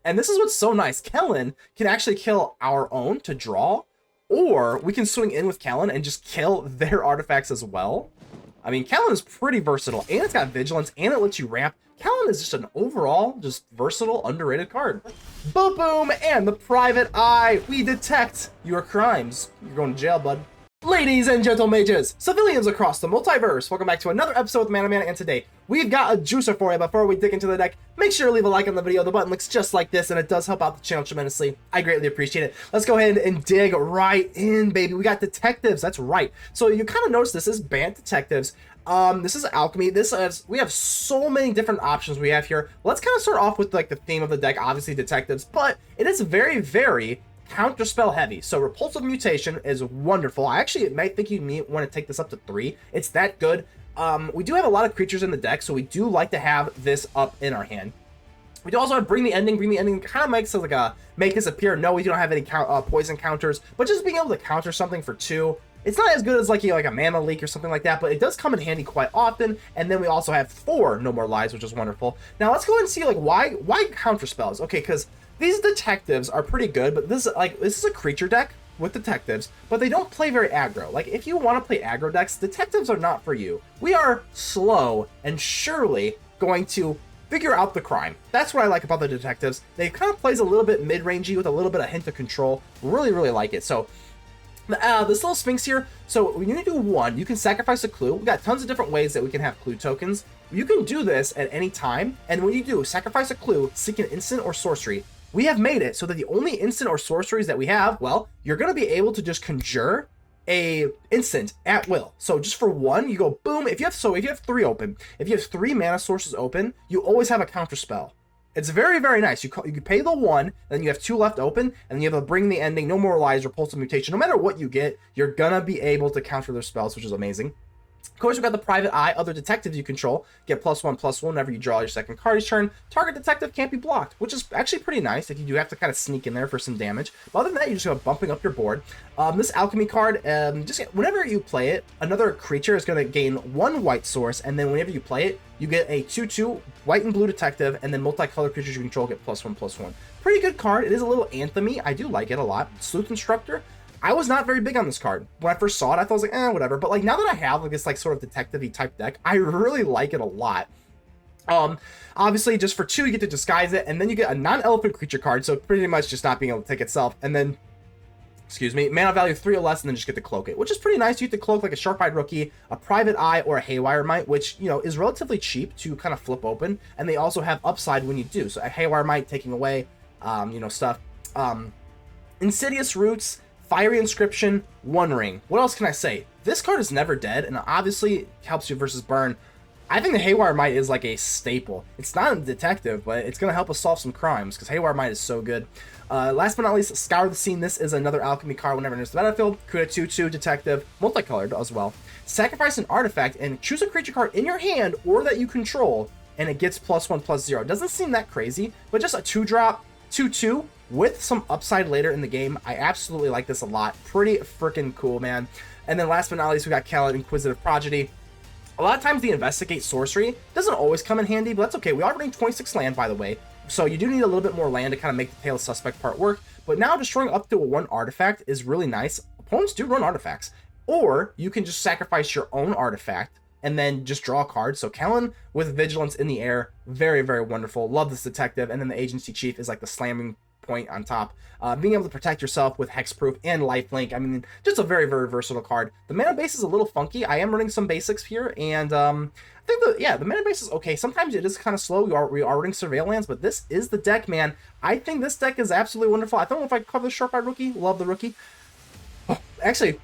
And this is what's so nice. Kellan can actually kill our own to draw, or we can swing in with Kellan and just kill their artifacts as well. I mean, Kellan is pretty versatile, and it's got vigilance, and it lets you ramp. Kellan is just an overall, just versatile, underrated card. Boom, boom, and the private eye. We detect your crimes. You're going to jail, bud. Ladies and gentle mages, civilians across the multiverse, welcome back to another episode with Manor, and today we've got a juicer for you. Before we dig into the deck, make sure to leave a like on the video. The button looks just like this, and it does help out the channel tremendously. I greatly appreciate it. Let's go ahead and dig right in, baby. We got detectives, that's right. So you kind of notice this is Bant detectives. This is Alchemy. We have so many different options we have here. Let's kind of start off with like the theme of the deck, obviously detectives, but it is very counterspell heavy. So Repulsive Mutation is wonderful. I actually might think you may want to take this up to 3. It's that good. We do have a lot of creatures in the deck, so we do like to have this up in our hand. We do also have Bring the Ending. Bring the Ending kind of makes us like a make this appear. No, we don't have any poison counters, but just being able to counter something for 2. It's not as good as like, you know, like a mana leak or something like that, but it does come in handy quite often. And then we also have 4 No More Lies, which is wonderful. Now let's go ahead and see like why counter spells. Okay, because these detectives are pretty good, but this is a creature deck with detectives, but they don't play very aggro. Like if you want to play aggro decks, detectives are not for you. We are slow and surely going to figure out the crime. That's what I like about the detectives. They kind of plays a little bit mid-rangey with a little bit of hint of control. Really like it. So this little Sphinx here, so when you do 1, you can sacrifice a clue. We've got tons of different ways that we can have clue tokens. You can do this at any time, and when you do sacrifice a clue, seek an instant or sorcery. We have made it so that the only instant or sorceries that we have, well, you're going to be able to just conjure a instant at will. So just for 1, you go boom. If you have 3 open, if you have 3 mana sources open, you always have a counter spell. It's very nice. You pay the 1, then you have 2 left open, and then you have a Bring the Ending, No More Lies, Repulsive Mutation. No matter what you get, you're gonna be able to counter their spells, which is amazing. Of course, we've got the private eye. Other detectives you control get +1/+1 whenever you draw your second card each turn. Target detective can't be blocked, which is actually pretty nice if you do have to kind of sneak in there for some damage. But other than that, you just have bumping up your board. This alchemy card, just whenever you play it, another creature is going to gain 1 white source, and then whenever you play it, you get a 2/2 white and blue detective, and then multicolored creatures you control get +1/+1. Pretty good card. It is a little anthem-y. I do like it a lot. Sleuth Instructor. I was not very big on this card. When I first saw it, I thought I was like, whatever. But like now that I have like this like sort of detective-y type deck, I really like it a lot. Obviously just for 2, you get to disguise it, and then you get a non-elephant creature card, so pretty much just not being able to take itself. And then, excuse me, mana value 3 or less, and then just get to cloak it, which is pretty nice. You get to cloak like a Sharp-Eyed Rookie, a Private Eye, or a Haywire Mite, which, you know, is relatively cheap to kind of flip open, and they also have upside when you do. So a Haywire Mite taking away, you know, stuff. Insidious Roots, Fiery Inscription, 1 ring. What else can I say? This card is never dead, and obviously helps you versus burn. I think the Haywire Mite is like a staple. It's not a detective, but it's going to help us solve some crimes, because Haywire Mite is so good. Last but not least, Scour the Scene. This is another alchemy card whenever it enters the battlefield. Create a 2/2 detective, multicolored as well. Sacrifice an artifact, and choose a creature card in your hand, or that you control, and it gets +1/+0. It doesn't seem that crazy, but just a 2-drop, 2/2, with some upside later in the game. I absolutely like this a lot. Pretty freaking cool, man. And then last but not least, we got Kellan, Inquisitive Prodigy. A lot of times the Investigate sorcery doesn't always come in handy, but that's okay. We are running 26 land, by the way, so you do need a little bit more land to kind of make the Tail of Suspect part work. But now destroying up to 1 artifact is really nice. Opponents do run artifacts. Or you can just sacrifice your own artifact and then just draw a card. So Kellan with Vigilance in the air, very wonderful. Love this detective. And then the Agency Chief is like the slamming point on top. Being able to protect yourself with hexproof and lifelink. I mean, just a very versatile card. The mana base is a little funky. I am running some basics here, and I think the mana base is okay. Sometimes it is kind of slow. We are running Surveillance, but this is the deck, man. I think this deck is absolutely wonderful. I don't know if I cover the Sharp-Eyed Rookie. Love the Rookie. Oh, actually,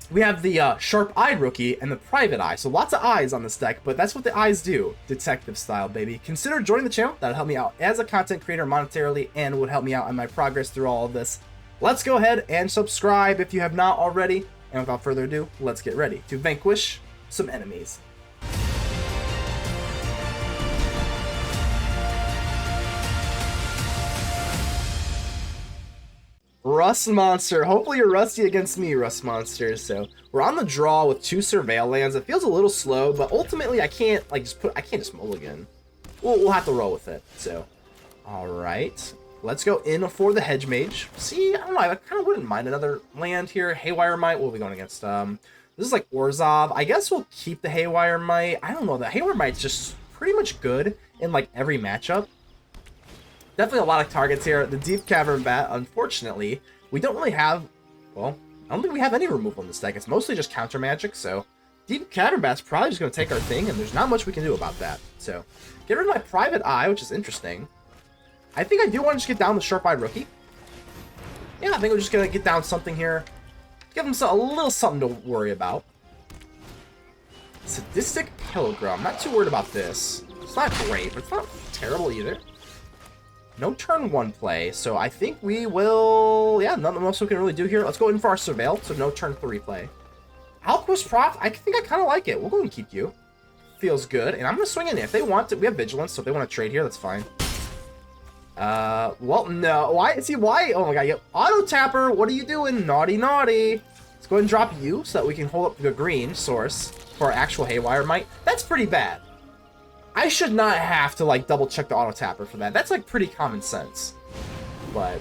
we have the Sharp-Eyed Rookie and the Private Eye. So lots of eyes on this deck, but that's what the eyes do. Detective style, baby. Consider joining the channel. That'll help me out as a content creator monetarily and would help me out on my progress through all of this. Let's go ahead and subscribe if you have not already. And without further ado, let's get ready to vanquish some enemies. Rust Monster. Hopefully you're rusty against me, Rust Monsters. So we're on the draw with 2 Surveil lands. It feels a little slow, but ultimately I can't like I can't just mulligan. We'll have to roll with it. So, all right. let's go in for the Hedge Mage. See, I don't know, I kind of wouldn't mind another land here. Haywire Mite, what are we going against? This is like Orzhov. I guess we'll keep the Haywire Mite. I don't know, the Haywire Mite's just pretty much good in like every matchup. Definitely a lot of targets here. The Deep Cavern Bat, unfortunately, we don't really have, well, I don't think we have any removal in this deck. It's mostly just counter magic, so Deep Cavern Bat's probably just going to take our thing, and there's not much we can do about that. So, get rid of my Private Eye, which is interesting. I think I do want to just get down the Sharp-Eyed Rookie. Yeah, I think we're just going to get down something here. Give him a little something to worry about. Sadistic Pilgrim. I'm not too worried about this. It's not great, but it's not terrible either. No turn 1 play, so I think we will... Yeah, nothing else we can really do here. Let's go in for our Surveil, so no turn 3 play. Alquist Proft, I think I kind of like it. We'll go and keep you. Feels good, and I'm going to swing in. If they want to, we have Vigilance, so if they want to trade here, that's fine. Well, no. Why? See, why? Oh my god, yep. Auto Tapper, what are you doing? Naughty, naughty. Let's go ahead and drop you so that we can hold up the green source for our actual Haywire Mite. That's pretty bad. I should not have to, like, double check the Auto Tapper for that. That's, like, pretty common sense. But,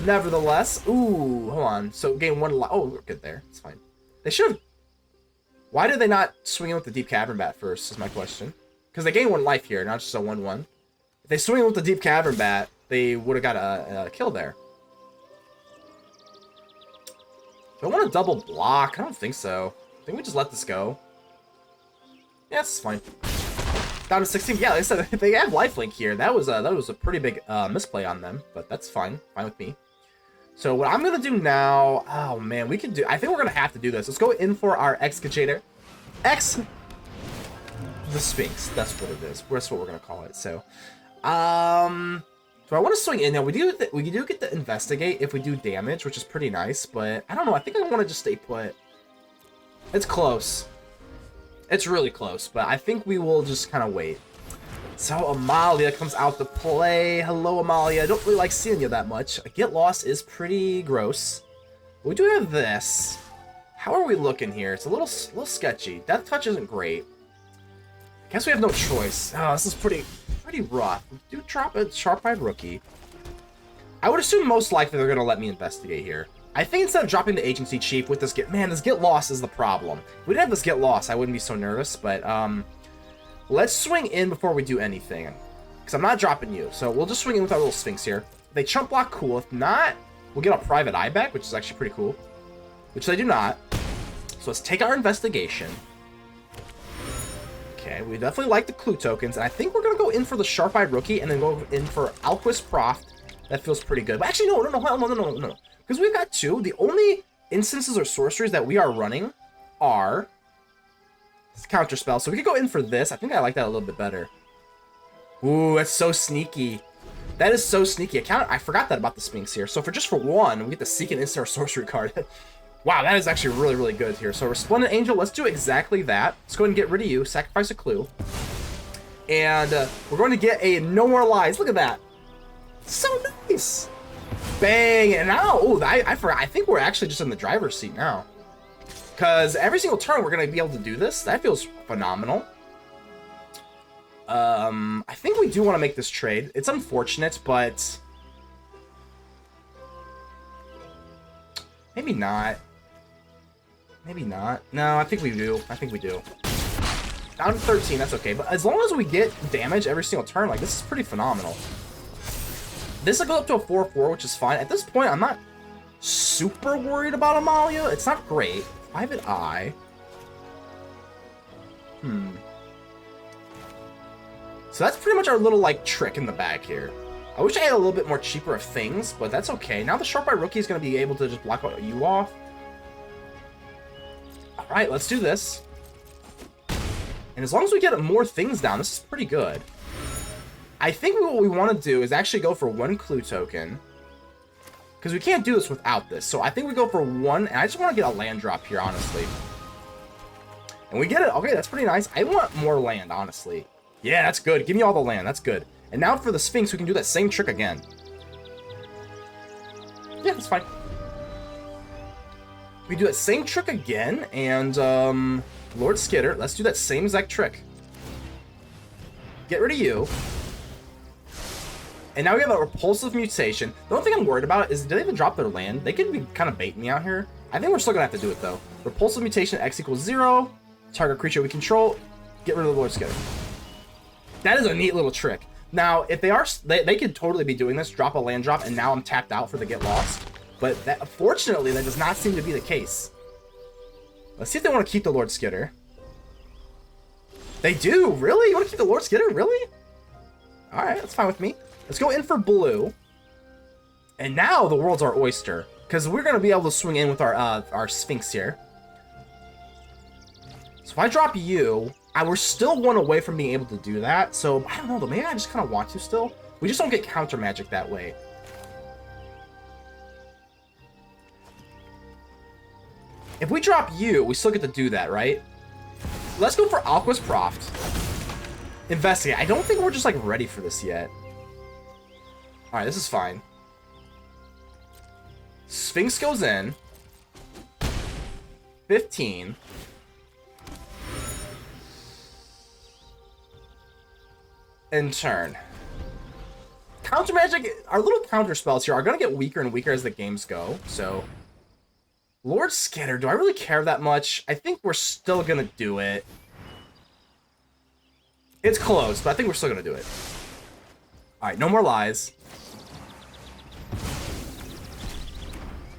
nevertheless, ooh, hold on. So, game 1, oh, we're good there. It's fine. They should have... Why did they not swing in with the Deep Cavern Bat first, is my question. Because they gain 1 life here, not just a 1/1. If they swing in with the Deep Cavern Bat, they would have got a kill there. Do I want to double block? I don't think so. I think we just let this go. Yeah, this is fine. Down to 16. Yeah, like I said, they have lifelink here. That was a pretty big misplay on them, but that's fine. Fine with me. So what I'm gonna do now, oh man, we can do. I think we're gonna have to do this. Let's go in for our Excogitator, the Sphinx. That's what it is. That's what we're gonna call it. So, do I want to swing in now? We do get to investigate if we do damage, which is pretty nice. But I don't know. I think I want to just stay put. It's close. It's really close, but I think we will just kind of wait. So Amalia comes out to play. Hello, Amalia. I don't really like seeing you that much. Get Lost is pretty gross. We do have this. How are we looking here? It's a little sketchy. Death Touch isn't great. I guess we have no choice. Oh, this is pretty rough. We do drop a Sharp-Eyed Rookie. I would assume most likely they're going to let me investigate here. I think instead of dropping the Agency Chief with this this Get Lost is the problem. If we didn't have this Get Lost, I wouldn't be so nervous, but let's swing in before we do anything. Because I'm not dropping you, so we'll just swing in with our little Sphinx here. If they chump block, cool. If not, we'll get a Private Eye back, which is actually pretty cool. Which they do not. So let's take our investigation. Okay, we definitely like the clue tokens, and I think we're going to go in for the Sharp-Eyed Rookie and then go in for Alquist Proft. That feels pretty good. But actually, no. Because we've got 2. The only instances or sorceries that we are running are counter spells. So we could go in for this. I think I like that a little bit better. Ooh, that's so sneaky. That is so sneaky. I forgot that about the Sphinx here. So for 1, we get the Seek an Instant or Sorcery card. Wow, that is actually really, really good here. So Resplendent Angel, let's do exactly that. Let's go ahead and get rid of you. Sacrifice a clue. And we're going to get a No More Lies. Look at that. So nice. Bang. And now, oh, I forgot. I think we're actually just in the driver's seat now. Because every single turn we're going to be able to do this. That feels phenomenal. I think we do want to make this trade. It's unfortunate, but maybe not. Maybe not. No, I think we do. I think we do. Down to 13, that's okay. But as long as we get damage every single turn, like, this is pretty phenomenal. This will go up to a 4/4, which is fine. At this point, I'm not super worried about Amalia. It's not great. Private Eye. So that's pretty much our little, like, trick in the bag here. I wish I had a little bit more cheaper of things, but that's okay. Now the Sharp-Eyed Rookie is going to be able to just block you off. Alright, let's do this. And as long as we get more things down, this is pretty good. I think what we want to do is actually go for 1 clue token. Because we can't do this without this. So I think we go for 1, and I just want to get a land drop here, honestly. And we get it. Okay, that's pretty nice. I want more land, honestly. Yeah, that's good. Give me all the land. That's good. And now for the Sphinx, we can do that same trick again. Yeah, that's fine. We do that same trick again, and Lord Skitter, let's do that same exact trick. Get rid of you. And now we have a Repulsive Mutation. The only thing I'm worried about is, did they even drop their land? They could be kind of baiting me out here. I think we're still going to have to do it, though. Repulsive Mutation, X equals 0. Target creature we control. Get rid of the Lord Skitter. That is a neat little trick. Now, if they are, they could totally be doing this. Drop a land drop, and now I'm tapped out for the Get Lost. But that, fortunately, that does not seem to be the case. Let's see if they want to keep the Lord Skitter. They do? Really? You want to keep the Lord Skitter? Really? Alright, that's fine with me. Let's go in for blue. And now the world's our oyster. Because we're going to be able to swing in with our Sphinx here. So if I drop you, we're still one away from being able to do that. So, I don't know, though. Maybe I just kind of want to still. We just don't get counter magic that way. If we drop you, we still get to do that, right? Let's go for Alquist Proft. Investigate. I don't think we're just, like, ready for this yet. Alright, this is fine. Sphinx goes in. 15. And turn. Counter magic, our little counter spells here are going to get weaker and weaker as the games go. So, Lord Skitter, do I really care that much? I think we're still going to do it. It's close, but I think we're still going to do it. Alright, no more lies.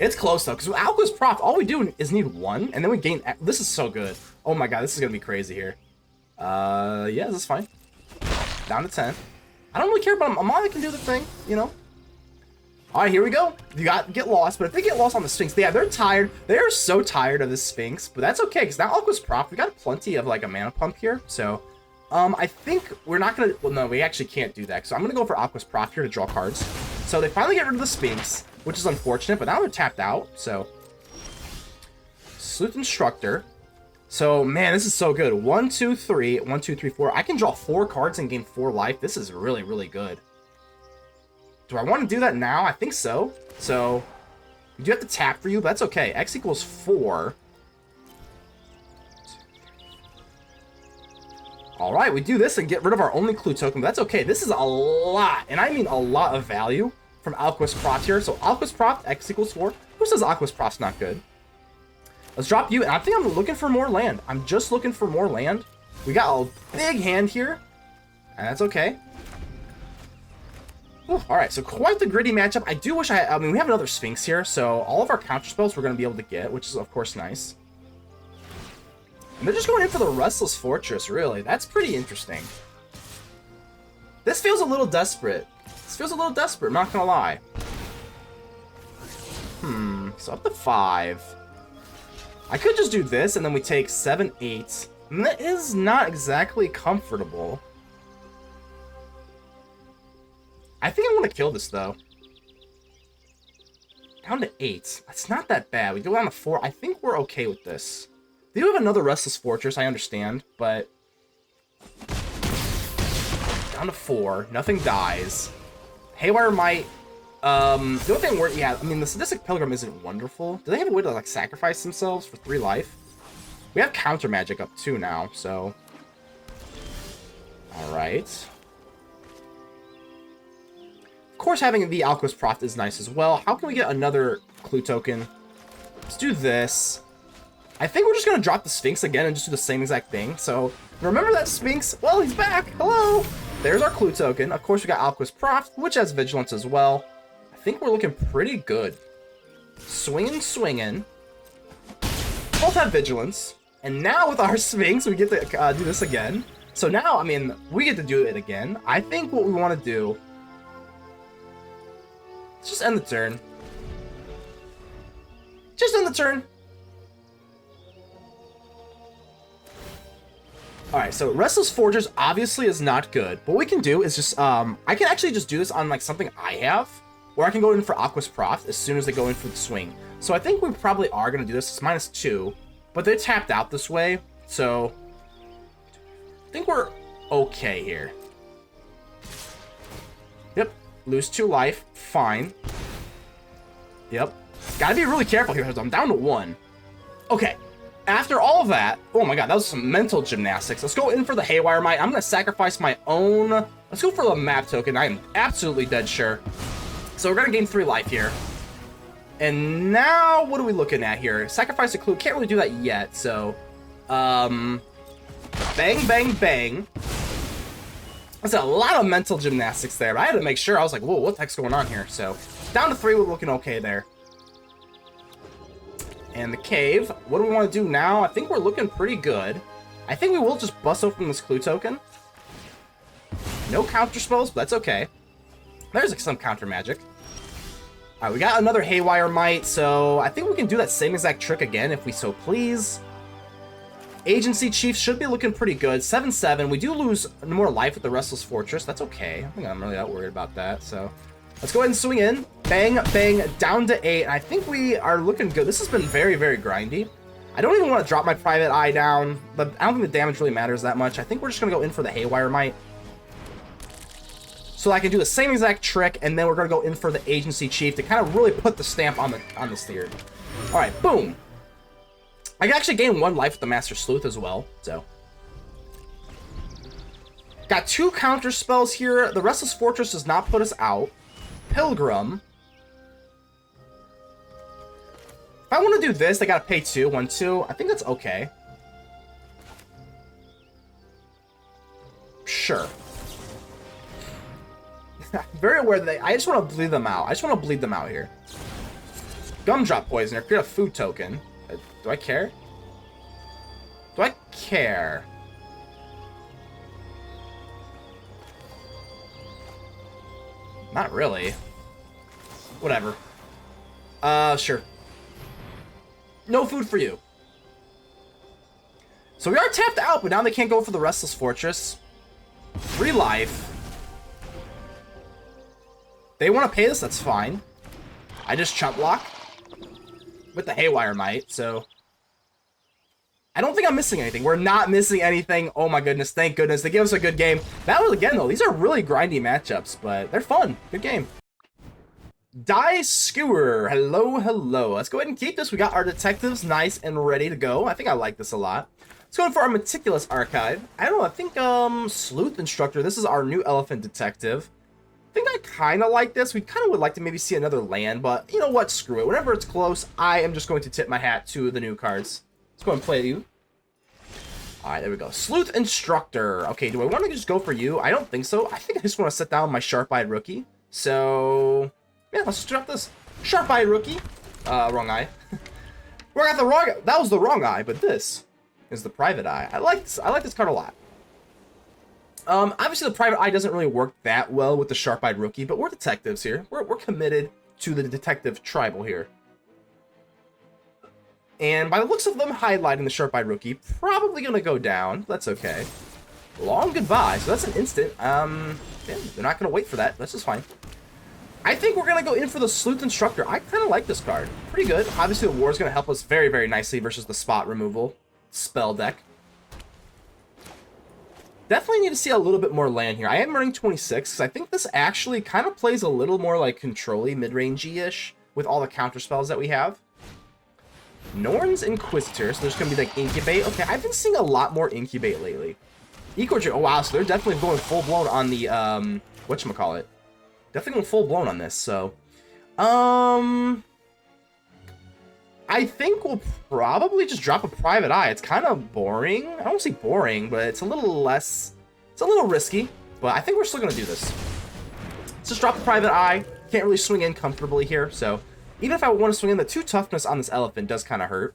It's close, though, because with Alquist Proft, all we do is need 1, and then we gain... This is so good. Oh my god, this is going to be crazy here. Yeah, this is fine. Down to 10. I don't really care about Amana can do the thing, you know? Alright, here we go. You got get lost, but if they get lost on the Sphinx, yeah, they're tired. They are so tired of this Sphinx, but that's okay, because now Alquist Proft, we got plenty of, like, a mana pump here, so... I think we're not going to... Well, no, we actually can't do that, so I'm going to go for Alquist Proft here to draw cards. So they finally get rid of the Sphinx, which is unfortunate, but now they're tapped out, so... Sleuth Instructor. So, man, this is so good. 1, 2, 3. 1, 2, 3, 4. I can draw 4 cards and gain 4 life. This is really, really good. Do I want to do that now? I think so. So, we do have to tap for you, but that's okay. X equals 4. Alright, we do this and get rid of our only clue token, but that's okay. This is a lot, and I mean a lot of value from Alquist Proft here. So, Alquist Proft, X equals 4. Who says Alquist Proft's not good? Let's drop you, and I think I'm looking for more land. I'm just looking for more land. We got a big hand here, and that's okay. Alright, so quite the gritty matchup. I do wish I mean, we have another Sphinx here, so all of our counter spells we're going to be able to get, which is, of course, nice. And they're just going in for the Restless Fortress, really. That's pretty interesting. This feels a little desperate. This feels a little desperate, I'm not going to lie. So up to 5. I could just do this, and then we take 7, 8. And that is not exactly comfortable. I think I want to kill this, though. Down to 8. That's not that bad. We go down to 4. I think we're okay with this. They do have another Restless Fortress, I understand, but... Down to 4. Nothing dies. Haywire Mite. The only thing we're... Yeah, I mean, the Sadistic Pilgrim isn't wonderful. Do they have a way to, like, sacrifice themselves for 3 life? We have counter magic up 2 now, so... Alright. Of course, having the Alquist Proft is nice as well. How can we get another clue token? Let's do this. I think we're just going to drop the Sphinx again and just do the same exact thing. So, remember that Sphinx? Well, he's back. Hello. There's our clue token. Of course, we got Alquist Proft, which has Vigilance as well. I think we're looking pretty good. Swinging, swinging. Both have Vigilance. And now with our Sphinx, we get to do this again. So now, I mean, we get to do it again. I think what we want to do... Let's just end the turn. Just end the turn. Alright, so Restless Fortress obviously is not good. What we can do is just, I can actually just do this on, like, something I have. Or I can go in for Alquist Proft as soon as they go in for the swing. So I think we probably are going to do this. It's -2. But they're tapped out this way. So, I think we're okay here. Yep. Lose 2 life. Fine. Yep. Gotta be really careful here because I'm down to 1. Okay. After all of that, oh my god, that was some mental gymnastics. Let's go in for the Haywire Mite. I'm going to sacrifice my own Let's go for the map token. I am absolutely dead sure. So we're gonna gain 3 life here. And now, what are we looking at here? Sacrifice a clue. Can't really do that yet, so... bang, bang, bang. That's a lot of mental gymnastics there, but I had to make sure. I was like, whoa, what the heck's going on here? So, down to 3, we're looking okay there. And the cave. What do we want to do now? I think we're looking pretty good. I think we will just bust open this clue token. No counter spells, but that's okay. There's some counter magic. Alright, we got another Haywire Mite, so I think we can do that same exact trick again if we so please. Agency Chief should be looking pretty good. 7-7. We do lose more life with the Restless Fortress. That's okay. I think I'm really not worried about that, so... Let's go ahead and swing in. Bang, bang, down to 8. I think we are looking good. This has been very, very grindy. I don't even want to drop my Private Eye down, but I don't think the damage really matters that much. I think we're just going to go in for the Haywire Mite. So I can do the same exact trick, and then we're going to go in for the Agency Chief to kind of really put the stamp on the steer. Alright, boom. I can actually gain 1 life with the Master Sleuth as well, so. Got 2 counter spells here. The Restless Fortress does not put us out. Pilgrim. If I want to do this, I got to pay 2. 1, 2. I think that's okay. Sure. Very aware that I just want to bleed them out. I just want to bleed them out here. Gumdrop Poisoner. Create a food token. Do I care? Do I care? Not really. Whatever. Sure. No food for you. So we are tapped out, but now they can't go for the Restless Fortress. 3 life. They want to pay this, that's fine. I just chump block with the Haywire Mite, so... I don't think I'm missing anything. We're not missing anything. Oh my goodness, thank goodness. They give us a good game. That was, again, though, these are really grindy matchups, but they're fun. Good game. Die Skewer. Hello, hello. Let's go ahead and keep this. We got our detectives nice and ready to go. I think I like this a lot. Let's go in for our Meticulous Archive. I don't know, I think Sleuth Instructor. This is our new Elephant Detective. I think I kind of like this. We kind of would like to maybe see another land, but you know what? Screw it. Whenever it's close, I am just going to tip my hat to the new cards. Let's go and play you. Alright, there we go. Sleuth Instructor. Okay, do I want to just go for you? I don't think so. I think I just want to set down my Sharp-Eyed Rookie. So, yeah, let's just drop this. Sharp-Eyed Rookie. Wrong eye. We got the wrong... That was the wrong eye, but this is the Private Eye. I like this card a lot. Obviously the Private Eye doesn't really work that well with the Sharp-Eyed Rookie, but we're detectives here. We're committed to the detective tribal here. And by the looks of them highlighting the Sharp-Eyed Rookie, probably gonna go down. That's okay. Long goodbye. So that's an instant. Yeah, they're not gonna wait for that. That's just fine. I think we're gonna go in for the Sleuth Instructor. I kind of like this card. Pretty good. Obviously the War is gonna help us very, very nicely versus the spot removal spell deck. Definitely need to see a little bit more land here. I am running 26 because I think this actually kind of plays a little more like control-y, mid-range-y-ish with all the counter spells that we have. Norn's Inquisitor, so there's going to be like Incubate. Okay, I've been seeing a lot more Incubate lately. Eco-Dream, oh wow, so they're definitely going full-blown on the, whatchamacallit. Definitely going full-blown on this, so. I think we'll probably just drop a Private Eye. It's kind of boring. I don't say boring, but it's a little less... It's a little risky, but I think we're still going to do this. Let's just drop a Private Eye. Can't really swing in comfortably here, so... Even if I want to swing in, the 2 toughness on this elephant does kind of hurt.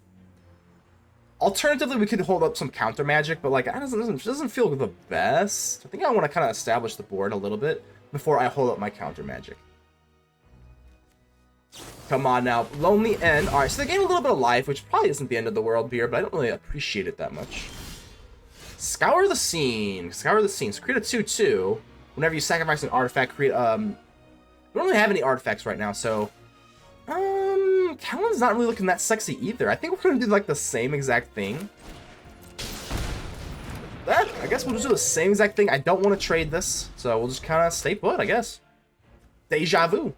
Alternatively, we could hold up some counter magic, but like, it doesn't feel the best. I think I want to kind of establish the board a little bit before I hold up my counter magic. Come on now, Lonely End. Alright, so they gain a little bit of life, which probably isn't the end of the world here, but I don't really appreciate it that much. Scour the Scene. Scour the Scene. So create a 2/2. Whenever you sacrifice an artifact, create, we don't really have any artifacts right now, so... Kellan's not really looking that sexy either. I think we're gonna do like the same exact thing. I guess we'll just do the same exact thing. I don't want to trade this, so we'll just kind of stay put, I guess. Deja Vu.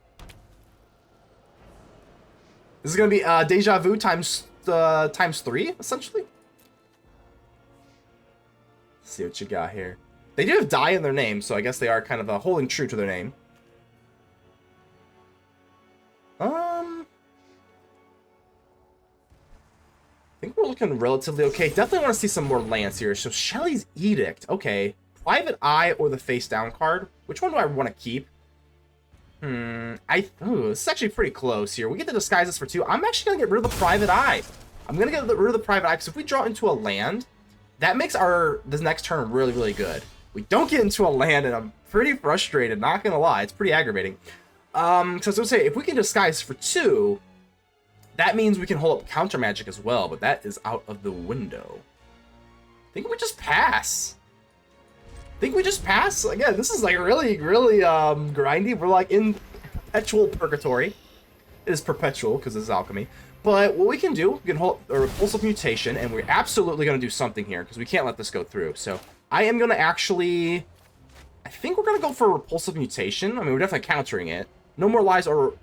This is gonna be Deja Vu times 3, essentially. Let's see what you got here. They do have die in their name, so I guess they are kind of holding true to their name. I think we're looking relatively okay. Definitely want to see some more lands here. So Shelly's Edict. Okay. Private Eye or the face down card. Which one do I want to keep? This is actually pretty close here. We get to disguise this for 2. I'm actually going to get rid of the Private Eye. I'm going to get rid of the Private Eye because if we draw into a land, that makes this next turn really, really good. We don't get into a land and I'm pretty frustrated, not going to lie. It's pretty aggravating. So I was going to say, if we can disguise for 2, that means we can hold up counter magic as well, but that is out of the window. I think we just pass. Again, this is like really, really grindy. We're like in perpetual purgatory. It is perpetual because it's alchemy. But what we can do, we can hold a Repulsive Mutation, and we're absolutely going to do something here because we can't let this go through. So I am going to actually... I think we're going to go for Repulsive Mutation. I mean, we're definitely countering it. No More Lies or...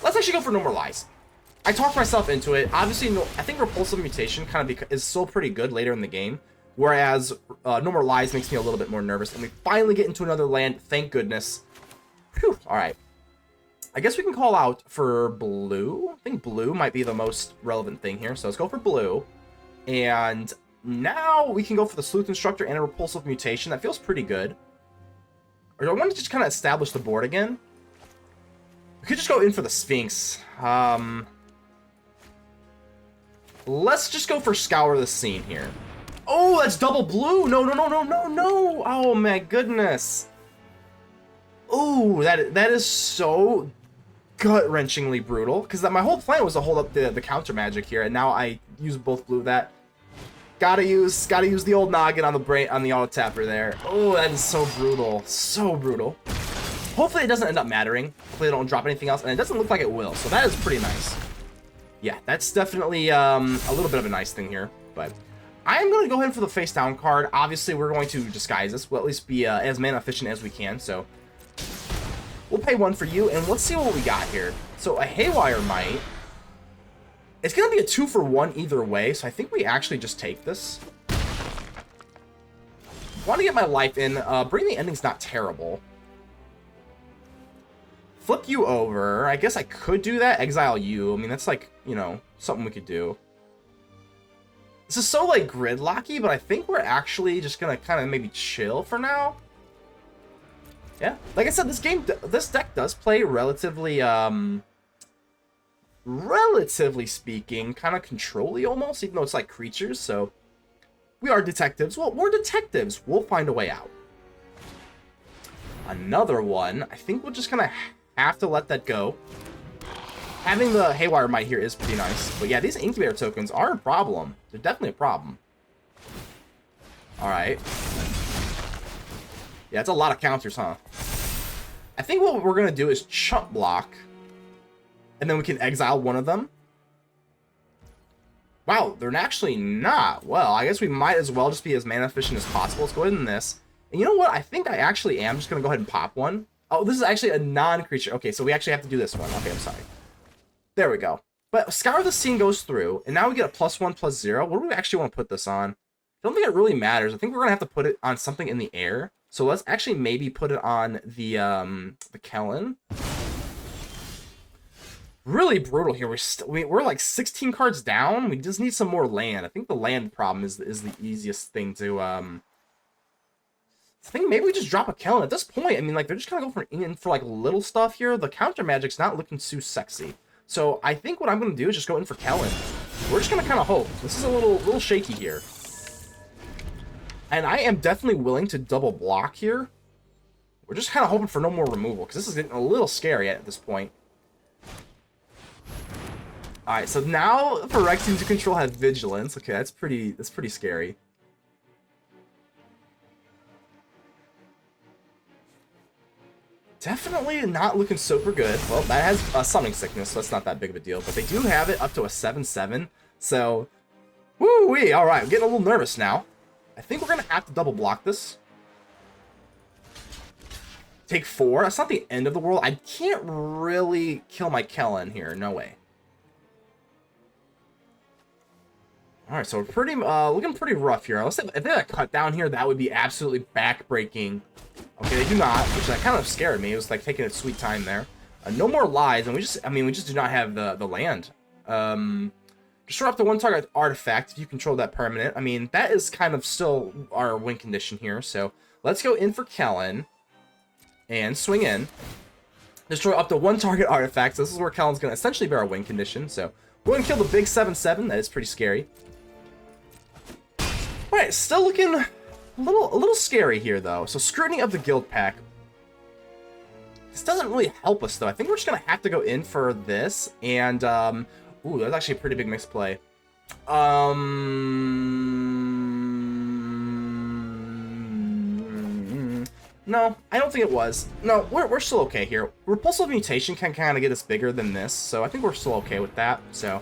Let's actually go for No More Lies. I talked myself into it. Obviously, I think Repulsive Mutation kind of is still pretty good later in the game. Whereas No More Lies makes me a little bit more nervous. And we finally get into another land. Thank goodness. Whew. All right. I guess we can call out for blue. I think blue might be the most relevant thing here. So let's go for blue. And now we can go for the Sleuth Instructor and a Repulsive Mutation. That feels pretty good. Or do I want to just kind of establish the board again? We could just go in for the Sphinx. Let's just go for Scour the Scene here. Oh, that's double blue. No. Oh, my goodness. Oh, that is so gut-wrenchingly brutal. Because my whole plan was to hold up the counter magic here. And now I use both blue. That gotta use the old noggin on the auto tapper there. Oh, that is so brutal. So brutal. Hopefully it doesn't end up mattering. Hopefully they don't drop anything else. And it doesn't look like it will. So that is pretty nice. Yeah, that's definitely a little bit of a nice thing here. But I am going to go ahead for the face down card. Obviously, we're going to disguise this. We'll at least be as mana efficient as we can. So we'll pay 1 for you. And let's see what we got here. So A-Haywire Mite. It's going to be a 2 for 1 either way. So I think we actually just take this. Want to get my life in. Bring the Ending's not terrible. Flip you over. I guess I could do that. Exile you. I mean, that's like, you know, something we could do. This is so, like, gridlocky, but I think we're actually just going to kind of maybe chill for now. Yeah. Like I said, this deck does play relatively, relatively speaking, kind of control-y almost, even though it's like creatures, so we are detectives. Well, we're detectives. We'll find a way out. Another one. I think we're just going to have to let that go. Having the Haywire Mite here is pretty nice. But yeah, these Incubator tokens are a problem. They're definitely a problem. Alright. Yeah, it's a lot of counters, huh? I think what we're going to do is chump block. And then we can exile one of them. Wow, they're actually not. Well, I guess we might as well just be as mana efficient as possible. Let's go ahead in this. And you know what? I think I actually am just going to go ahead and pop one. Oh, this is actually a non-creature. Okay, so we actually have to do this one. Okay, I'm sorry. There we go. But Scour the Scene goes through, and now we get a +1/+0. What do we actually want to put this on? I don't think it really matters. I think we're going to have to put it on something in the air. So let's actually maybe put it on the Kellan. Really brutal here. We're like 16 cards down. We just need some more land. I think the land problem is the easiest thing to... I think maybe we just drop a Kellan. At this point, I mean, like, they're just kind of going for like little stuff here. The counter magic's not looking too sexy. So I think what I'm going to do is just go in for Kellan. We're just going to kind of hope. This is a little shaky here. And I am definitely willing to double block here. We're just kind of hoping for no more removal, because this is getting a little scary at this point. Alright, so now Phyrexians to control have Vigilance. Okay, that's pretty scary. Definitely not looking super good. Well, that has a Summoning Sickness, so that's not that big of a deal. But they do have it up to a 7/7. So, woo-wee. Alright, I'm getting a little nervous now. I think we're going to have to double block this. Take 4. That's not the end of the world. I can't really kill my Kellan here. No way. All right, so we're pretty looking pretty rough here. Let's say if they had a cut down here, that would be absolutely backbreaking. Okay, they do not, which that kind of scared me. It was like taking its sweet time there. No more lies, and we just do not have the land. Destroy up to one target artifact if you control that permanent. I mean, that is kind of still our win condition here. So let's go in for Kellan and swing in. Destroy up to one target artifact. So this is where Kellan's going to essentially be our win condition. So we're going to kill the big 7/7. That is pretty scary. All right, still looking a little scary here though. So Scrutiny of the Guildpact. This doesn't really help us though. I think we're just going to have to go in for this and ooh, that's actually a pretty big misplay. No, I don't think it was. No, we're still okay here. Repulsive Mutation can kind of get us bigger than this, so I think we're still okay with that. So,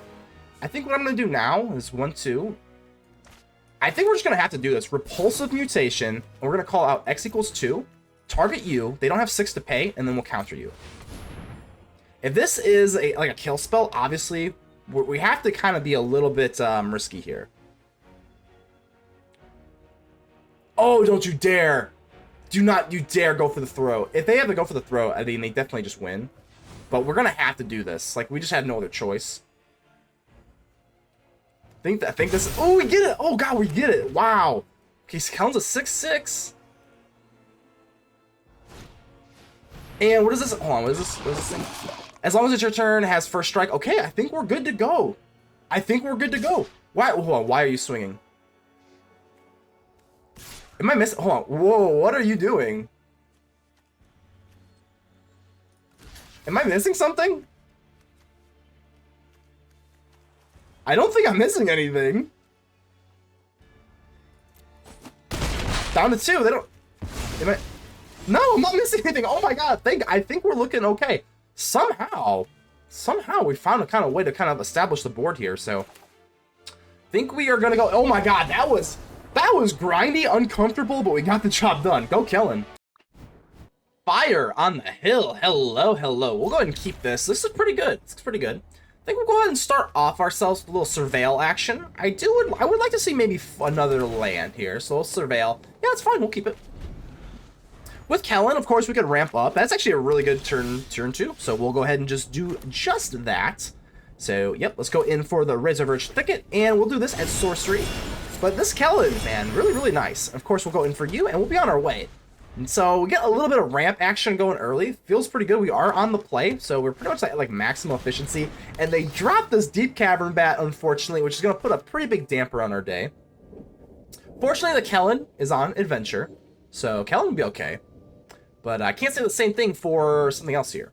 I think what I'm going to do now is 1/2. I think we're just going to have to do this. Repulsive Mutation, and we're going to call out X equals 2, target you, they don't have 6 to pay, and then we'll counter you. If this is like a kill spell, obviously, we have to kind of be a little bit risky here. Oh, don't you dare! Do not you dare go for the throw. If they have to go for the throw, I mean, they definitely just win. But we're gonna have to do this. Like, we just had no other choice. I think this. Oh, we get it! Oh god, we get it! Wow. Okay, so Kellan's a 6/6. And what is this? Hold on, what is this? What is this thing? As long as it's your turn, it has first strike. Okay, I think we're good to go. I think we're good to go. Why? Hold on, why are you swinging? Am I missing? Hold on. Whoa, what are you doing? Am I missing something? I don't think I'm missing anything. Down to 2. They don't. Am I? No, I'm not missing anything. Oh my god. I think we're looking okay. Somehow we found a kind of way to kind of establish the board here. So, think we are gonna go. Oh my god, that was grindy, uncomfortable, but we got the job done. Go Kellan. Fire on the hill. Hello, hello. We'll go ahead and keep this. This is pretty good. It's pretty good. I think we'll go ahead and start off ourselves with a little surveil action. I would like to see maybe another land here. So we'll surveil. Yeah, it's fine. We'll keep it. With Kellan, of course, we could ramp up. That's actually a really good turn 2. So we'll go ahead and just do just that. So, yep, let's go in for the Razorverge Thicket, and we'll do this as sorcery. But this Kellan, man, really, really nice. Of course, we'll go in for you, and we'll be on our way. And so we get a little bit of ramp action going early. Feels pretty good. We are on the play, so we're pretty much at like maximum efficiency. And they dropped this Deep Cavern Bat, unfortunately, which is going to put a pretty big damper on our day. Fortunately, the Kellan is on adventure, so Kellan will be okay. But I can't say the same thing for something else here.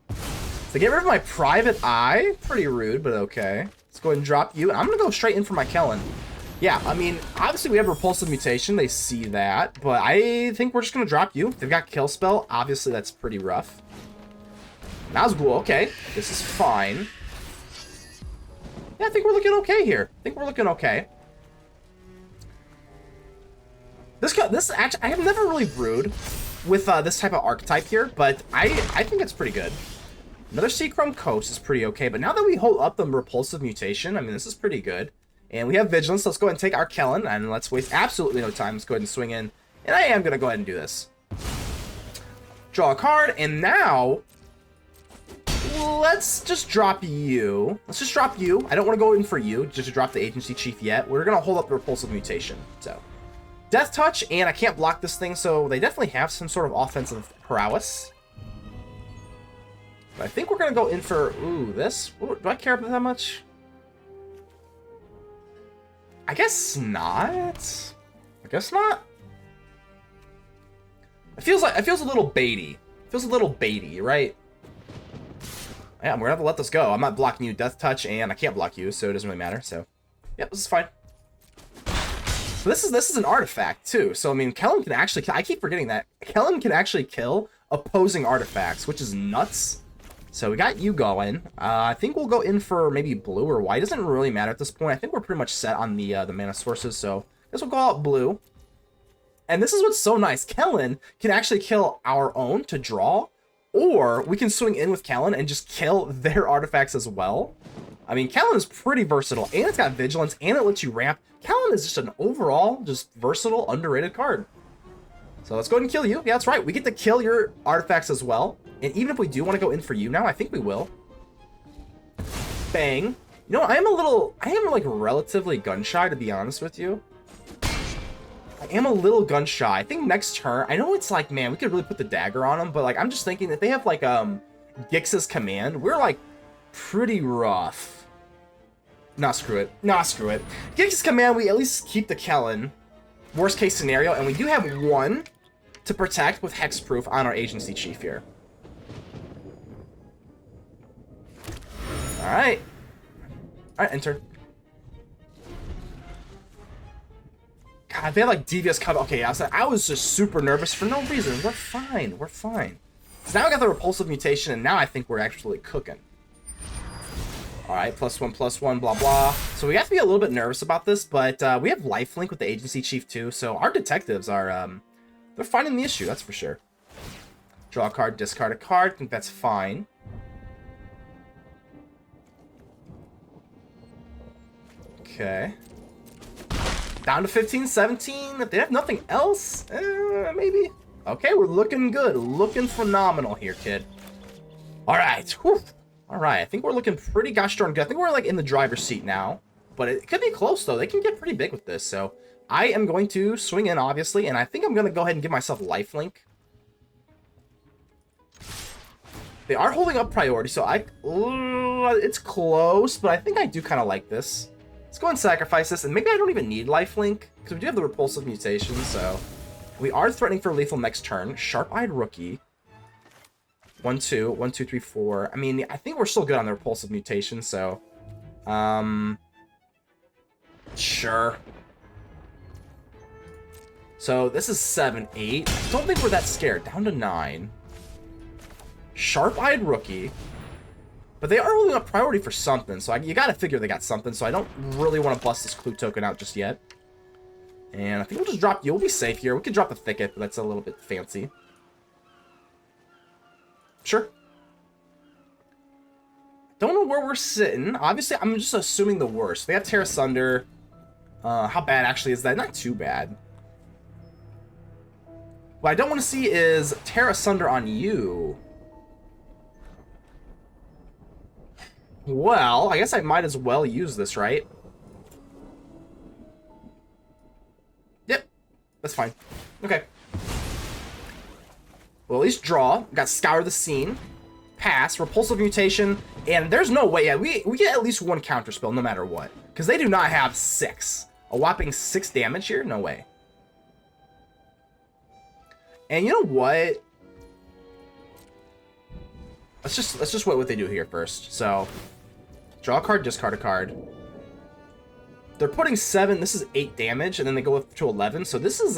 So get rid of my private eye. Pretty rude, but okay. Let's go ahead and drop you. I'm going to go straight in for my Kellan. Yeah, I mean, obviously we have Repulsive Mutation. They see that. But I think we're just going to drop you. They've got Kill Spell. Obviously, that's pretty rough. Nazgul, okay. This is fine. Yeah, I think we're looking okay here. I think we're looking okay. This actually, I have never really brewed with this type of archetype here, but I think it's pretty good. Another Seachrome Coast is pretty okay, but now that we hold up the Repulsive Mutation, I mean, this is pretty good. And we have Vigilance. Let's go ahead and take our Kellan, and let's waste absolutely no time. Let's go ahead and swing in, and I am going to go ahead and do this. Draw a card, and now let's just drop you. Let's just drop you. I don't want to go in for you, just to drop the Agency Chief yet. We're going to hold up the Repulsive Mutation, so. Death Touch, and I can't block this thing, so they definitely have some sort of offensive prowess. But I think we're going to go in for, ooh, this. Ooh, do I care about that much? I guess not. I guess not. It feels a little baity. It feels a little baity, right? Yeah, we're going to have to let this go. I'm not blocking you Death Touch, and I can't block you, so it doesn't really matter, so. Yep, this is fine. So this is an artifact too. So I mean, Kellan can actually. I keep forgetting that Kellan can actually kill opposing artifacts, which is nuts. So we got you going. I think we'll go in for maybe blue or white. It doesn't really matter at this point. I think we're pretty much set on the mana sources. So I guess we'll go out blue. And this is what's so nice. Kellan can actually kill our own to draw, or we can swing in with Kellan and just kill their artifacts as well. I mean, Kellan is pretty versatile, and it's got Vigilance, and it lets you ramp. Kellan is just an overall, just versatile, underrated card. So let's go ahead and kill you. Yeah, that's right. We get to kill your artifacts as well. And even if we do want to go in for you now, I think we will. Bang. You know, I am like relatively gun shy, to be honest with you. I am a little gun shy. I think next turn, I know it's like, man, we could really put the dagger on them, but like, I'm just thinking if they have like Gix's command, we're like pretty rough. Nah, screw it. Nah, screw it. Gix's command, we at least keep the Kellan. Worst case scenario, and we do have one to protect with hexproof on our agency chief here. Alright. Alright, enter. God, they have like devious cover. Okay, I was just super nervous for no reason. We're fine. We're fine. So now I got the repulsive mutation, and now I think we're actually cooking. Alright, +1/+1, blah blah. So we have to be a little bit nervous about this, but we have lifelink with the agency chief too, so our detectives are they're finding the issue, that's for sure. Draw a card, discard a card. I think that's fine. Okay. Down to 15, 17. If they have nothing else, maybe. Okay, we're looking good. Looking phenomenal here, kid. Alright. Alright, I think we're looking pretty gosh darn good. I think we're like in the driver's seat now. But it could be close, though. They can get pretty big with this. So I am going to swing in, obviously. And I think I'm going to go ahead and give myself lifelink. They are holding up priority, so it's close. But I think I do kind of like this. Let's go and sacrifice this, and maybe I don't even need lifelink, because we do have the repulsive mutation, so we are threatening for lethal next turn. Sharp-eyed rookie. 1, 2, 1, 2, 3, 4. I mean, I think we're still good on the repulsive mutation, so sure. So this is 7, 8. I don't think we're that scared. Down to 9. Sharp-eyed rookie. But they are holding up priority for something, so you gotta figure they got something, so I don't really want to bust this clue token out just yet. And I think we'll just drop you. We'll be safe here. We could drop a Thicket, but that's a little bit fancy. Sure. Don't know where we're sitting. Obviously, I'm just assuming the worst. They have Terra Sunder. How bad actually is that? Not too bad. What I don't want to see is Terra Sunder on you. Well, I guess I might as well use this, right? Yep, that's fine. Okay. Well, at least draw. Got Scour the Scene. Pass. Repulsive Mutation. And there's no way. Yeah, we get at least one counter spell no matter what. Because they do not have 6. A whopping 6 damage here? No way. And you know what? Let's just wait what they do here first. So, draw a card, discard a card. They're putting 7. This is 8 damage, and then they go up to 11. So this is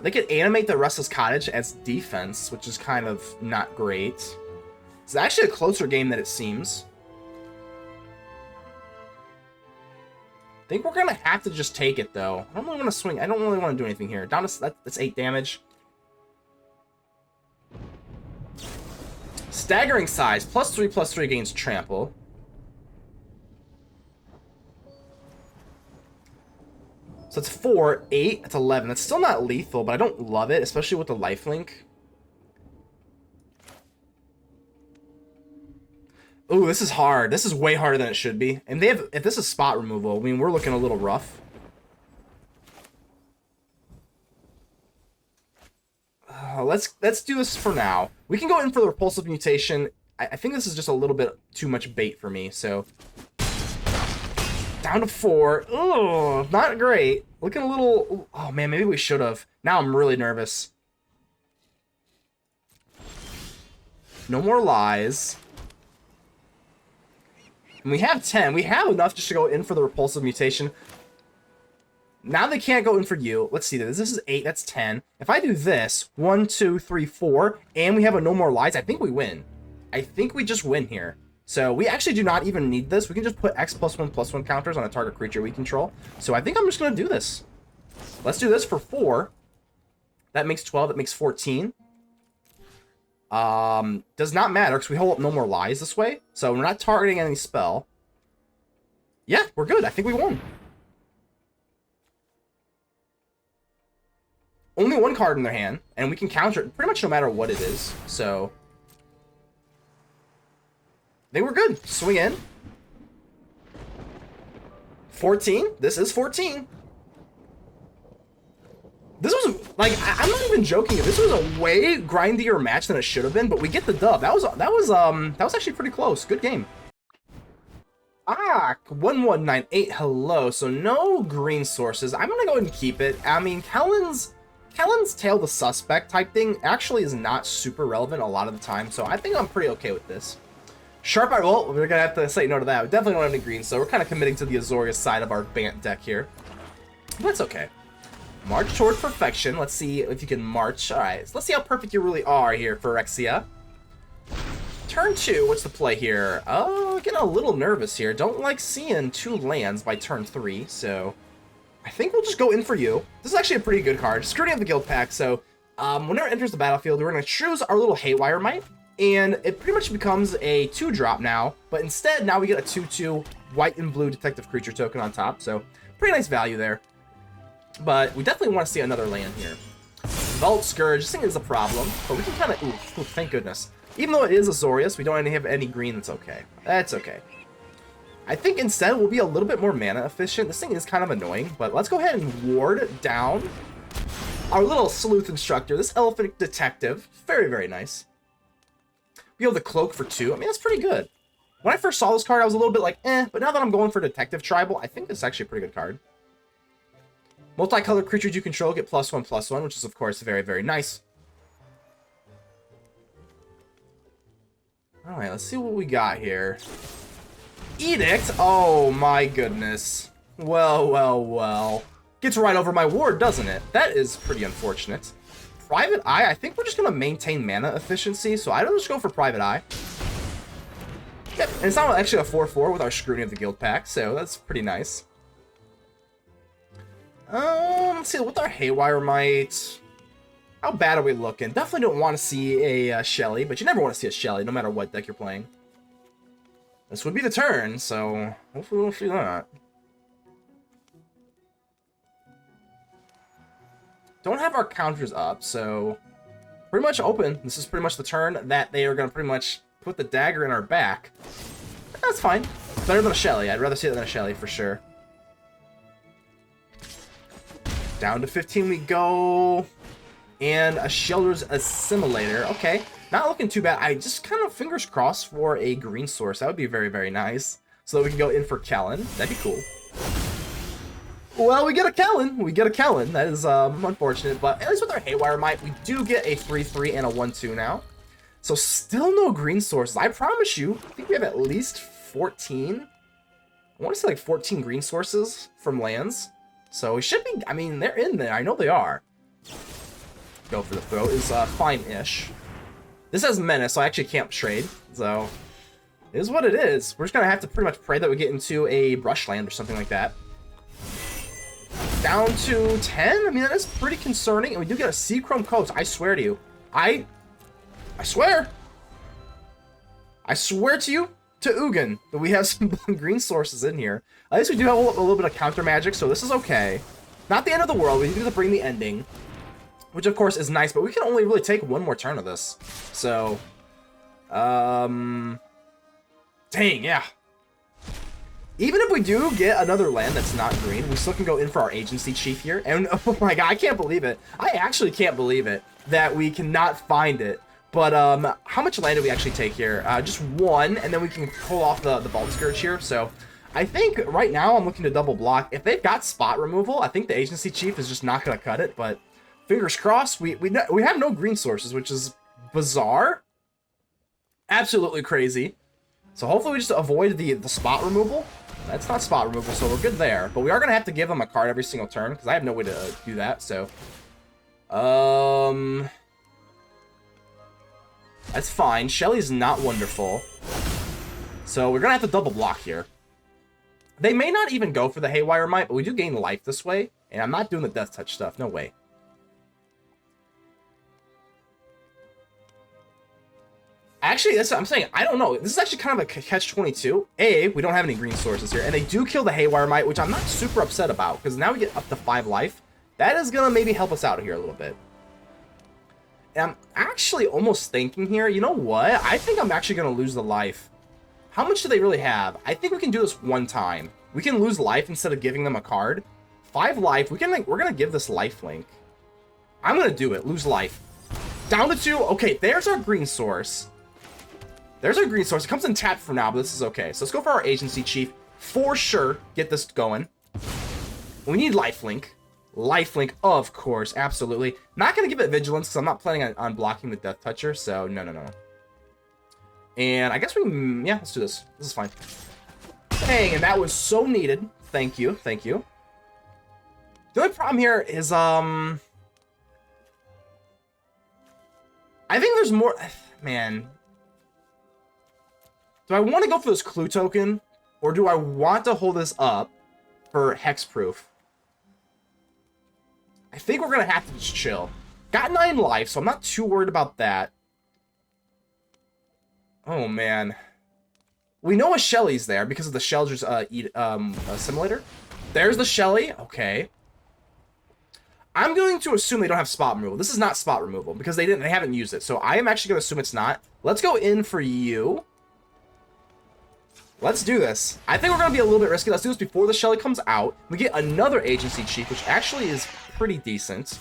they could animate the Restless Cottage as defense, which is kind of not great. It's actually a closer game than it seems. I think we're gonna have to just take it though. I don't really want to swing. I don't really want to do anything here. Down to that's 8 damage. Staggering size, +3/+3 gains trample. So it's 4, 8, that's 11. That's still not lethal, but I don't love it, especially with the lifelink. Ooh, this is hard. This is way harder than it should be. And they have, if this is spot removal, I mean, we're looking a little rough. Let's do this for now. We can go in for the Repulsive Mutation. I think this is just a little bit too much bait for me, so... Down to 4. Ugh, not great. Looking a little... Oh, man, maybe we should have. Now I'm really nervous. No more lies. And we have 10. We have enough just to go in for the Repulsive Mutation. Now they can't go in for you. Let's see this. This is 8. That's 10. If I do this, 1, 2, 3, 4, and we have a no more lies, I think we win. I think we just win here. So we actually do not even need this. We can just put X +1/+1 counters on a target creature we control. So I think I'm just going to do this. Let's do this for 4. That makes 12. That makes 14. Does not matter because we hold up No More Lies this way. So we're not targeting any spell. Yeah, we're good. I think we won. Only one card in their hand, and we can counter it pretty much no matter what it is. So they were good. Swing in. 14. This is 14. This was, like, I'm not even joking. This was a way grindier match than it should have been, but we get the dub. That was actually pretty close. Good game. 1198. Hello. So no green sources. I'm gonna go ahead and keep it. I mean, Kellan's tail the suspect type thing actually is not super relevant a lot of the time, so I think I'm pretty okay with this. Sharp Eye, well, we're gonna have to say no to that. We definitely don't have any green, so we're kind of committing to the Azorius side of our Bant deck here. But that's okay. March toward perfection. Let's see if you can march. Alright, so let's see how perfect you really are here, Phyrexia. Turn 2, what's the play here? Oh, getting a little nervous here. Don't like seeing 2 lands by turn 3, so I think we'll just go in for you. This is actually a pretty good card. Scrutiny of the Guildpact, so whenever it enters the battlefield, we're going to choose our little A-Haywire Mite, and it pretty much becomes a 2-drop now, but instead, now we get a 2/2 white and blue detective creature token on top, so pretty nice value there. But we definitely want to see another land here. Vault Scourge, this thing is a problem, but we can kind of, ooh, thank goodness. Even though it is Azorius, we don't have any green, that's okay. That's okay. I think instead we'll be a little bit more mana efficient. This thing is kind of annoying, but let's go ahead and ward down our little Sleuth Instructor, this Elephant Detective. Very, very nice. We have the Cloak for 2. I mean, that's pretty good. When I first saw this card, I was a little bit like, eh, but now that I'm going for Detective Tribal, I think this is actually a pretty good card. Multicolored creatures you control get +1/+1, which is, of course, very, very nice. Alright, let's see what we got here. Edict? Oh, my goodness. Well, well, well. Gets right over my ward, doesn't it? That is pretty unfortunate. Private Eye? I think we're just going to maintain mana efficiency, so I don't just go for Private Eye. Yep, and it's not actually a 4/4 with our Scrutiny of the Guildpact, so that's pretty nice. Let's see, with our Haywire Mite, how bad are we looking? Definitely don't want to see a Shelly, but you never want to see a Shelly, no matter what deck you're playing. This would be the turn, so hopefully we'll see that. Don't have our counters up, so pretty much open. This is pretty much the turn that they are going to pretty much put the dagger in our back. That's fine. Better than a Shelly. I'd rather see it than a Shelly for sure. Down to 15 we go. And a Shelter's Assimilator. Okay, not looking too bad. I just kind of fingers crossed for a green source. That would be very, very nice. So that we can go in for Kellan. That'd be cool. Well, we get a Kellan. We get a Kellan. That is unfortunate. But at least with our Haywire Mite, we do get a 3/3 and a 1/2 now. So still no green sources. I promise you, I think we have at least 14. I want to say like 14 green sources from lands. So we should be, I mean, they're in there. I know they are. Go for the throw is fine-ish. This has Menace, so I actually can't trade. So it is what it is. We're just going to have to pretty much pray that we get into a Brushland or something like that. Down to 10? I mean, that is pretty concerning. And we do get a Seachrome Coast. I swear to you. I swear. I swear to you, to Ugin, that we have some green sources in here. At least we do have a little bit of counter magic, so this is okay. Not the end of the world. We need to bring the ending, which of course is nice, but we can only really take one more turn of this. So, dang, yeah. Even if we do get another land that's not green, we still can go in for our Agency Chief here. And oh my god, I can't believe it. I actually can't believe it that we cannot find it. But how much land do we actually take here? Just 1, and then we can pull off the Vault Scourge here. So I think right now I'm looking to double block. If they've got spot removal, I think the Agency Chief is just not going to cut it. But fingers crossed, we have no green sources, which is bizarre. Absolutely crazy. So hopefully we just avoid the spot removal. That's not spot removal, so we're good there. But we are going to have to give them a card every single turn, because I have no way to do that. So, that's fine. Shelly's not wonderful. So we're going to have to double block here. They may not even go for the Haywire Mite, but we do gain life this way. And I'm not doing the Death Touch stuff. No way. Actually, that's what I'm saying. I don't know. This is actually kind of a catch-22. A, we don't have any green sources here, and they do kill the Haywire Mite, which I'm not super upset about, because now we get up to 5 life. That is going to maybe help us out here a little bit. And I'm actually almost thinking here, you know what? I think I'm actually going to lose the life. How much do they really have? I think we can do this one time. We can lose life instead of giving them a card. 5 life. We're going to give this life link. I'm going to do it. Lose life. Down to 2. Okay, there's our green source. There's our green source. It comes in tapped for now, but this is okay. So let's go for our agency chief. For sure, get this going. We need lifelink. Lifelink, of course, absolutely. Not going to give it vigilance because I'm not planning on blocking the Death Toucher, so no. And I guess yeah, let's do this. This is fine. Dang, and that was so needed. Thank you. The only problem here is, I think there's more, man. Do I want to go for this clue token, or do I want to hold this up for hexproof? I think we're going to have to just chill. Got 9 life, so I'm not too worried about that. Oh, man. We know a Shelly's there because of the Shelter's simulator. There's the Shelly. Okay. I'm going to assume they don't have spot removal. This is not spot removal because they haven't used it. So I am actually going to assume it's not. Let's go in for you. Let's do this. I think we're going to be a little bit risky. Let's do this before the Shelly comes out. We get another agency chief, which actually is pretty decent.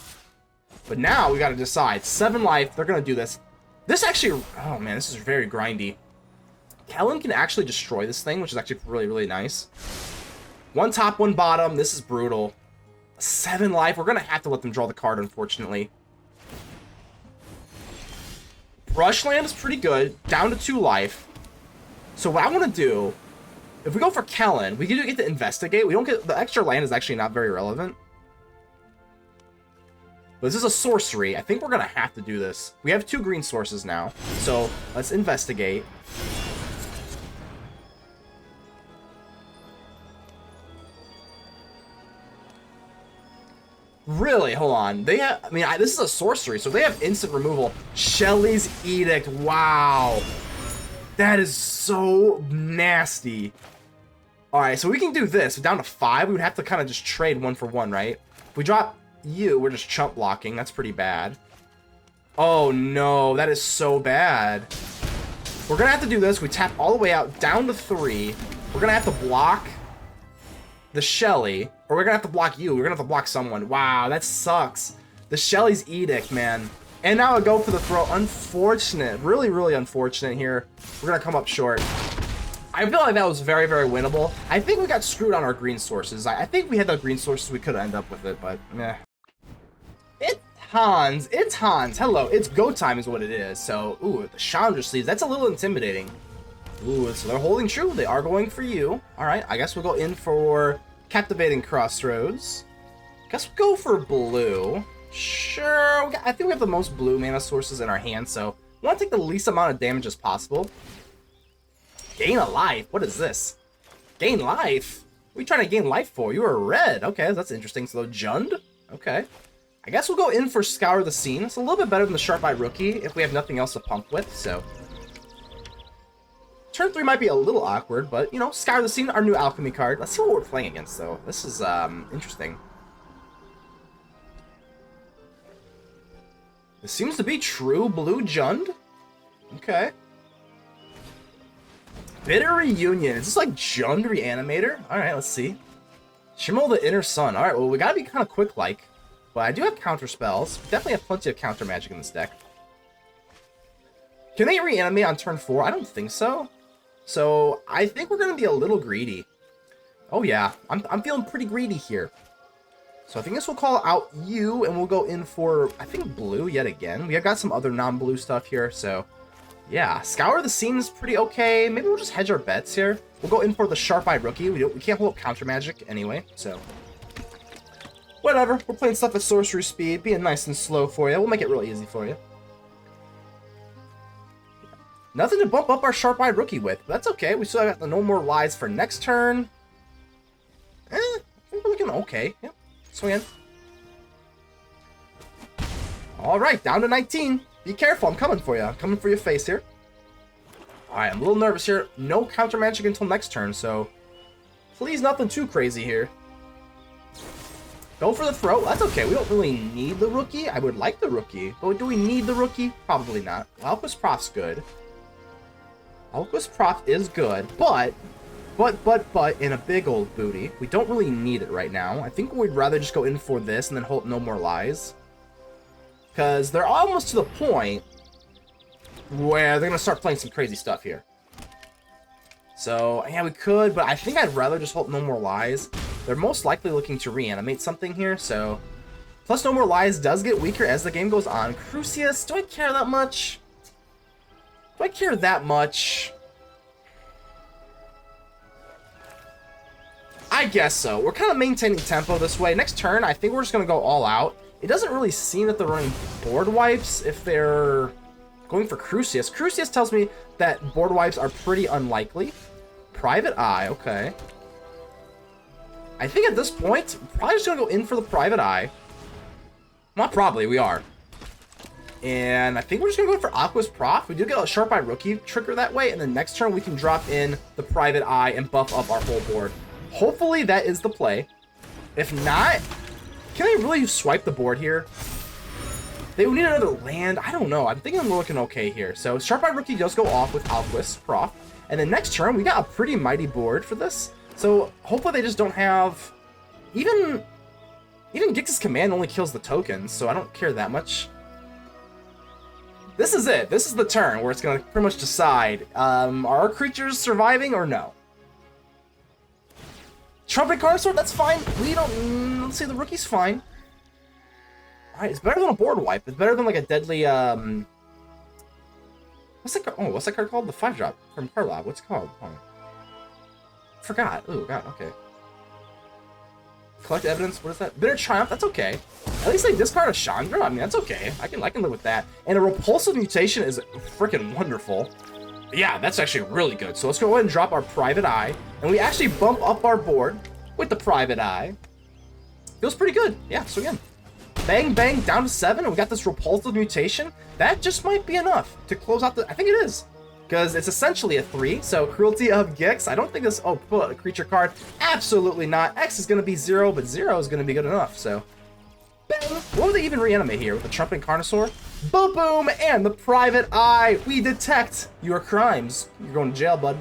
But now we got to decide. 7 life. They're going to do this. This actually... Oh, man. This is very grindy. Kellan can actually destroy this thing, which is actually really, really nice. 1 top, 1 bottom. This is brutal. 7 life. We're going to have to let them draw the card, unfortunately. Brushland is pretty good. Down to 2 life. So what I want to do, if we go for Kellan, we do get to investigate. We don't get... The extra land is actually not very relevant. But this is a sorcery. I think we're going to have to do this. We have 2 green sources now. So let's investigate. Really? Hold on. They have... I mean, this is a sorcery, so they have instant removal. Shelly's Edict. Wow. That is so nasty. Alright, so we can do this. Down to 5, we would have to kind of just trade 1 for 1, right? If we drop you, we're just chump blocking. That's pretty bad. Oh, no. That is so bad. We're going to have to do this. We tap all the way out, down to 3. We're going to have to block the Shelly. Or we're going to have to block you. We're going to have to block someone. Wow, that sucks. The Shelly's Edict, man. And now I go for the throw. Unfortunate. Really, really unfortunate here. We're going to come up short. I feel like that was very, very winnable. I think we got screwed on our green sources. I think we had the green sources. We could end up with it, but meh. It's Hans. It's Hans. Hello. It's go time is what it is. So, ooh, the Chandra sleeves. That's a little intimidating. Ooh, so they're holding true. They are going for you. All right. I guess we'll go in for Captivating Crossroads. Guess we'll go for blue. Sure. I think we have the most blue mana sources in our hand, so we want to take the least amount of damage as possible. Gain a life? What is this? Gain life? What are you trying to gain life for? You are red. Okay, that's interesting. So, Jund? Okay. I guess we'll go in for Scour the Scene. It's a little bit better than the Sharp Eye Rookie if we have nothing else to pump with, so... Turn 3 might be a little awkward, but, you know, Scour the Scene, our new Alchemy card. Let's see what we're playing against, though. This is, interesting. This seems to be true blue Jund. Okay. Bitter Reunion. Is this like Jund Reanimator? Alright, let's see. Shimmel the Inner Sun. Alright, well, we gotta be kind of quick-like. But I do have counter spells. We definitely have plenty of counter magic in this deck. Can they reanimate on turn 4? I don't think so. So, I think we're gonna be a little greedy. Oh yeah, I'm feeling pretty greedy here. So I think this will call out you, and we'll go in for, I think, blue yet again. We have got some other non-blue stuff here, so... Yeah, Scour the Scene is pretty okay. Maybe we'll just hedge our bets here. We'll go in for the Sharp Eye Rookie. We can't hold up counter magic anyway, so... Whatever, we're playing stuff at sorcery speed, being nice and slow for you. We'll make it real easy for you. Nothing to bump up our Sharp Eye Rookie with, but that's okay. We still got the no more lies for next turn. I think we're looking okay. Yep. Swing in. Alright, down to 19. Be careful, I'm coming for you. I'm coming for your face here. Alright, I'm a little nervous here. No counter magic until next turn, so please nothing too crazy here. Go for the throw. That's okay. We don't really need the rookie. I would like the rookie. But do we need the rookie? Probably not. Alquist Proft's good. Alquist Proft is good, but in a big old booty. We don't really need it right now. I think we'd rather just go in for this and then hope no more lies. Because they're almost to the point where they're going to start playing some crazy stuff here. So, yeah, we could, but I think I'd rather just hope no more lies. They're most likely looking to reanimate something here, so... Plus, no more lies does get weaker as the game goes on. Crucius, do I care that much? Do I care that much? I guess so. We're kind of maintaining tempo this way. Next turn, I think we're just going to go all out. It doesn't really seem that they're running board wipes if they're going for Crucius. Crucius tells me that board wipes are pretty unlikely. Private Eye, okay. I think at this point, we're probably just going to go in for the Private Eye. Not probably, we are. And I think we're just going to go for Alquist Proft. We do get a Sharp Eye Rookie trigger that way, and then next turn we can drop in the Private Eye and buff up our whole board. Hopefully that is the play. If not, can I really swipe the board here? They would need another land. I don't know. I'm thinking we're looking okay here. So Sharp Eye Rookie does go off with Alquist Proft. And then next turn, we got a pretty mighty board for this. So hopefully they just don't have... Even Gix's command only kills the tokens, so I don't care that much. This is it. This is the turn where it's going to pretty much decide, are our creatures surviving or no? Trumpet Carnosaur, that's fine. We don't... Let's see, the rookie's fine. Alright, it's better than a board wipe. It's better than like a deadly, What's that card called? The 5-drop from Karlov. What's it called? Oh. Forgot. Oh, God, okay. Collect evidence. What is that? Bitter Triumph. That's okay. At least they discard a Chandra. I mean, that's okay. I can live with that. And a Repulsive Mutation is freaking wonderful. Yeah, that's actually really good. So let's go ahead and drop our Private Eye. And we actually bump up our board with the Private Eye. Feels pretty good. Yeah, so again. Bang, bang, down to 7. And we got this Repulsive Mutation. That just might be enough to close out the... I think it is. Because it's essentially a 3. So Cruelty of Gix. I don't think this... Oh, put a creature card. Absolutely not. X is going to be 0, but 0 is going to be good enough. So... Bang. What would they even reanimate here? With the Trumpet Carnosaur? Boom, boom, and the Private Eye. We detect your crimes. You're going to jail, bud.